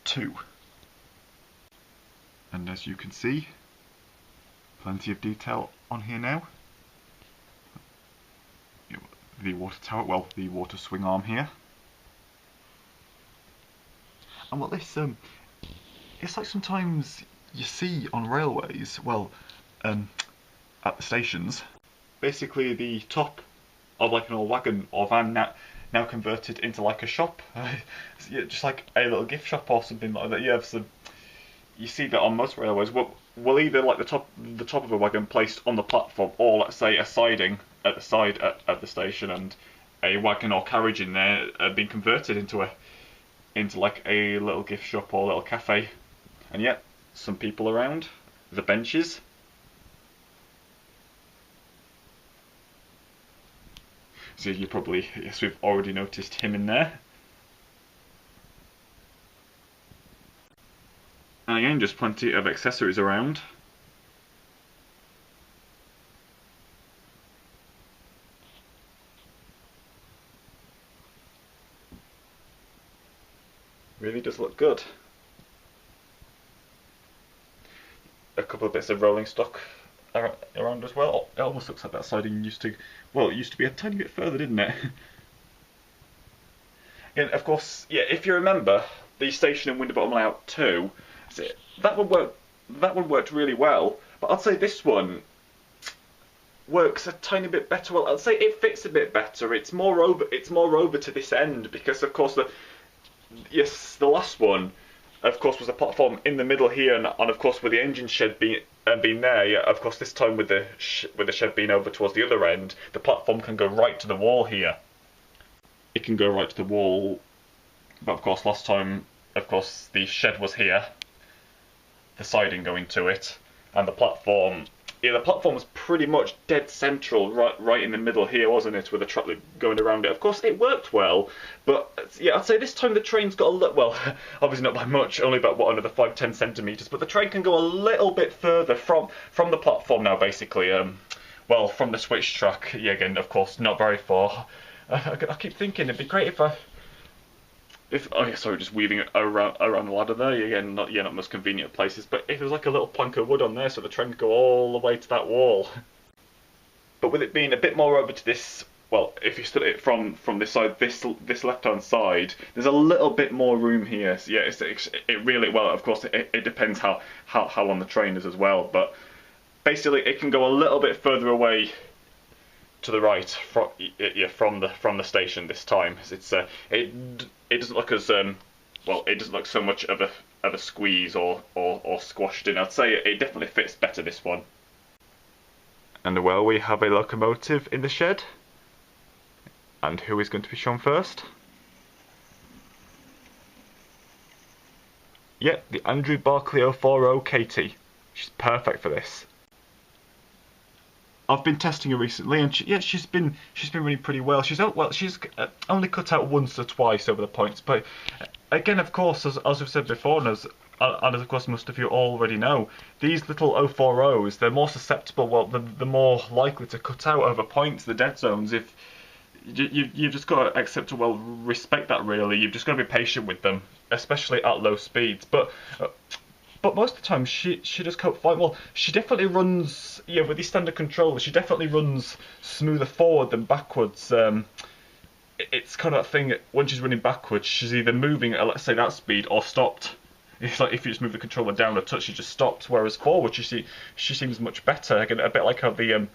2. And as you can see, plenty of detail on here now. The water tower, well, the water swing arm here. And what this, it's like sometimes you see on railways, well, at the stations, basically the top of like an old wagon or van now converted into like a shop, just like a little gift shop or something like that. Yeah, so you see that on most railways. Well, either like the top of a wagon placed on the platform, or let's say a siding at the side at the station, and a wagon or carriage in there being converted into like a little gift shop or little cafe. And yet, some people around the benches. So you probably, yes, we've already noticed him in there. And again, just plenty of accessories around. Really does look good. A couple of bits of rolling stock around as well. It almost looks like that siding used to, well, it used to be a tiny bit further, didn't it? And of course, yeah, if you remember the station in Winterbottom Layout 2, that one worked really well, but I'd say this one works a tiny bit better. Well, I'd say it fits a bit better. It's more over to this end, because of course the last one, of course, was a platform in the middle here, and of course with the engine shed being there, yeah, of course this time with the shed being over towards the other end, the platform can go right to the wall here. It can go right to the wall, but of course last time, of course, the shed was here, the siding going to it, and the platform. Yeah, the platform was pretty much dead central, right in the middle here, wasn't it, with the track going around it. Of course, it worked well, but yeah, I'd say this time the train's got a little, well, obviously not by much, only about, what, another 5-10 centimetres, but the train can go a little bit further from the platform now, basically. Well, from the switch track, yeah, again, of course, not very far. I keep thinking it'd be great if oh yeah, sorry, just weaving it around the ladder there. Again, not most convenient places, but if there's like a little plank of wood on there, so the train could go all the way to that wall. But with it being a bit more over to this, well, if you stood it from this side, this left-hand side, there's a little bit more room here. So yeah, it really, well, of course, it depends how long the train is as well, but basically it can go a little bit further away to the right from the station this time. It doesn't look as well. It doesn't look so much of a squeeze or squashed in. I'd say it definitely fits better, this one. And well, we have a locomotive in the shed. And who is going to be shown first? Yep, the Andrew Barclay 040 Katie. She's perfect for this. I've been testing her recently, and she's been running pretty well. She's only cut out once or twice over the points, but again, of course, as we've said before, and as of course most of you already know, these little 040s, they're more susceptible. Well, they're more likely to cut out over points, the dead zones. If you've just got to accept, well, respect that really. You've just got to be patient with them, especially at low speeds. But most of the time, she does cope fine. Well, she definitely runs, yeah, with these standard controllers, she definitely runs smoother forward than backwards. It's kind of that thing, when she's running backwards, she's either moving at, let's say, that speed, or stopped. It's like if you just move the controller down a touch, she just stops, whereas forward, she seems much better. Again, a bit like how the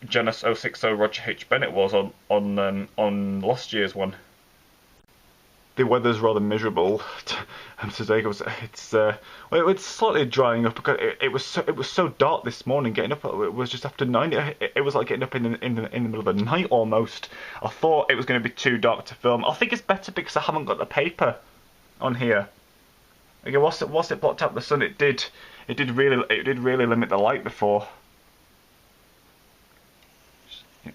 Janus 060 Roger H. Bennett was on last year's one. The weather's rather miserable today. It's slightly drying up. It was so dark this morning. Getting up, it was just after 9. It was like getting up in the middle of the night almost. I thought it was going to be too dark to film. I think it's better because I haven't got the paper on here. Again, whilst it blocked out the sun, it did really limit the light before.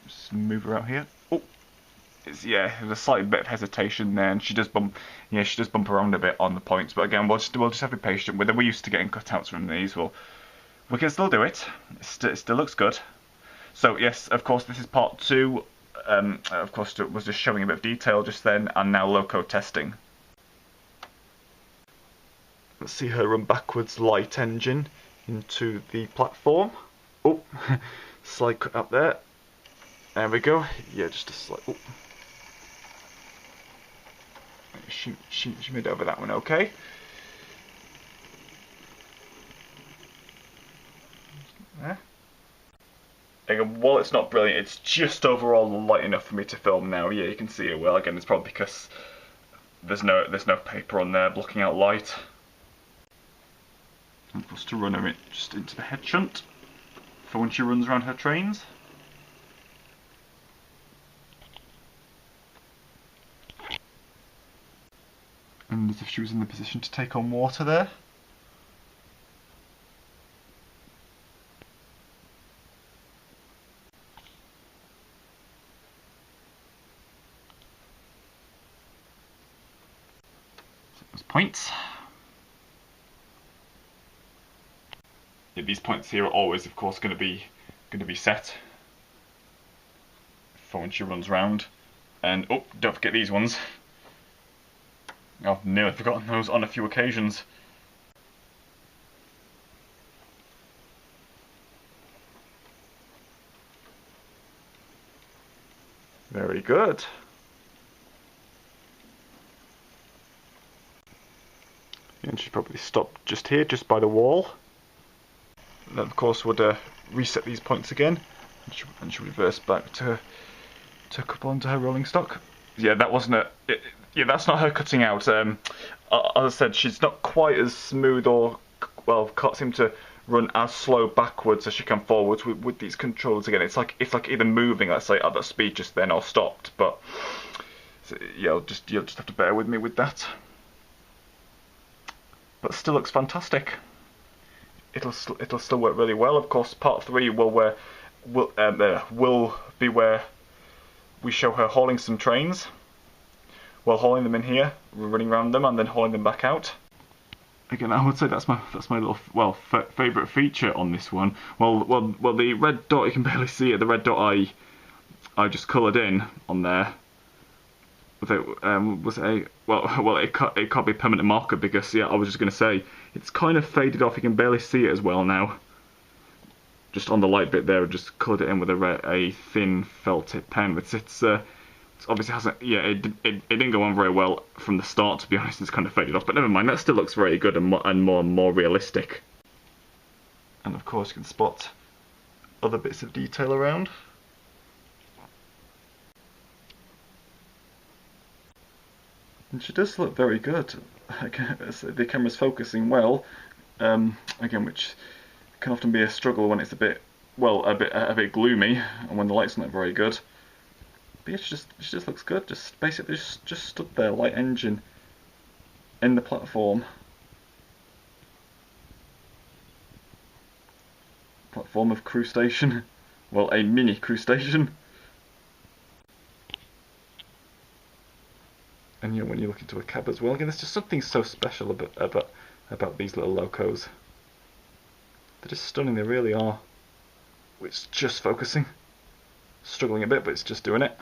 Just move around here. Oh. There's a slight bit of hesitation there, and she does bump around a bit on the points. But again, we'll just have to be patient with it. We're used to getting cutouts from these. We can still do it. It still looks good. So yes, of course, this is part 2. Of course, it was just showing a bit of detail just then, and now loco testing. Let's see her run backwards light engine into the platform. Oh, slight cut up there. There we go. Yeah, just a slight. Oh. She made over that one okay. There. Again, while it's not brilliant, it's just overall light enough for me to film now. Yeah, you can see it well. Again, it's probably because there's no paper on there blocking out light. And of course, to run her just into the head shunt for when she runs around her trains. And as if she was in the position to take on water there. Those points. Yeah, these points here are always, of course, going to be set for when she runs round. And oh, don't forget these ones. I've nearly forgotten those on a few occasions. Very good. And she'd probably stop just here, just by the wall. And then of course would reset these points again, and she'll reverse back to couple onto her rolling stock. Yeah, that wasn't yeah, that's not her cutting out. As I said, she's not quite as smooth, or well, can't seem to run as slow backwards as she can forwards with these controls. Again, it's like either moving, let's say, at that speed just then, or stopped. But so, yeah, you'll just have to bear with me with that. But still looks fantastic. It'll still work really well. Of course, part 3 will be where we show her hauling some trains. Well, hauling them in here, running around them, and then hauling them back out. Again, I would say that's my little favourite feature on this one. Well, the red dot, you can barely see it. The red dot I just coloured in on there. It can't be a permanent marker because, yeah, I was just going to say it's kind of faded off. You can barely see it as well now. Just on the light bit there, I just coloured it in with a thin felt tip pen. It's obviously hasn't. Yeah, it didn't go on very well from the start. To be honest, it's kind of faded off. But never mind. That still looks very good and more realistic. And of course, you can spot other bits of detail around. And she does look very good. Again, the camera's focusing well. Again, which can often be a struggle when it's a bit gloomy and when the light's not very good. But yeah, she just looks good. Just basically just stood there, light engine in the platform. Platform of crew station. Well, a mini crew station. And you know, when you look into a cab as well, again, there's just something so special about these little locos. They're just stunning, they really are. It's just focusing. Struggling a bit, but it's just doing it.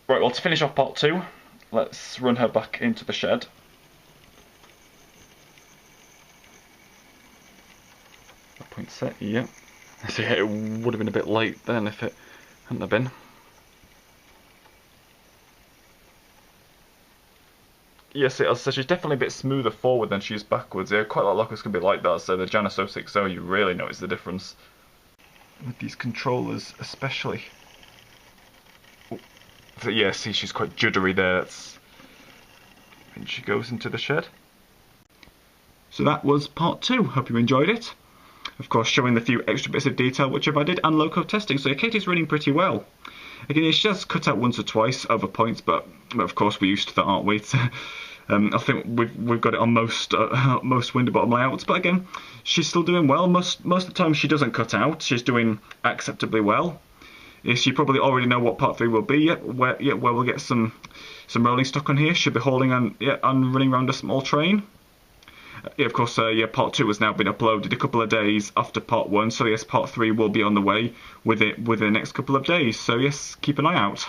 Right, well, to finish off part 2, let's run her back into the shed. A point set, yeah. So yeah, it would have been a bit late then if it hadn't have been. Yes, so she's definitely a bit smoother forward than she is backwards. Yeah, quite a lot of locos can be like that, so the Janus 060, you really notice the difference. With these controllers especially. Oh. So yeah, see, she's quite juddery there. And she goes into the shed. So that was part 2. Hope you enjoyed it. Of course, showing the few extra bits of detail which I've added, and loco testing. So yeah, Katie's running pretty well. Again, she has cut out once or twice over points, but of course we're used to that, aren't we? I think we've got it on most window bottom layouts, but again, she's still doing well. Most of the time she doesn't cut out. She's doing acceptably well. Yes, you probably already know what part 3 will be. Where we'll get some rolling stock on here. She'll be hauling and running around a small train. Yeah, of course, part 2 has now been uploaded a couple of days after part 1, so yes, part 3 will be on the way within the next couple of days. So yes, keep an eye out.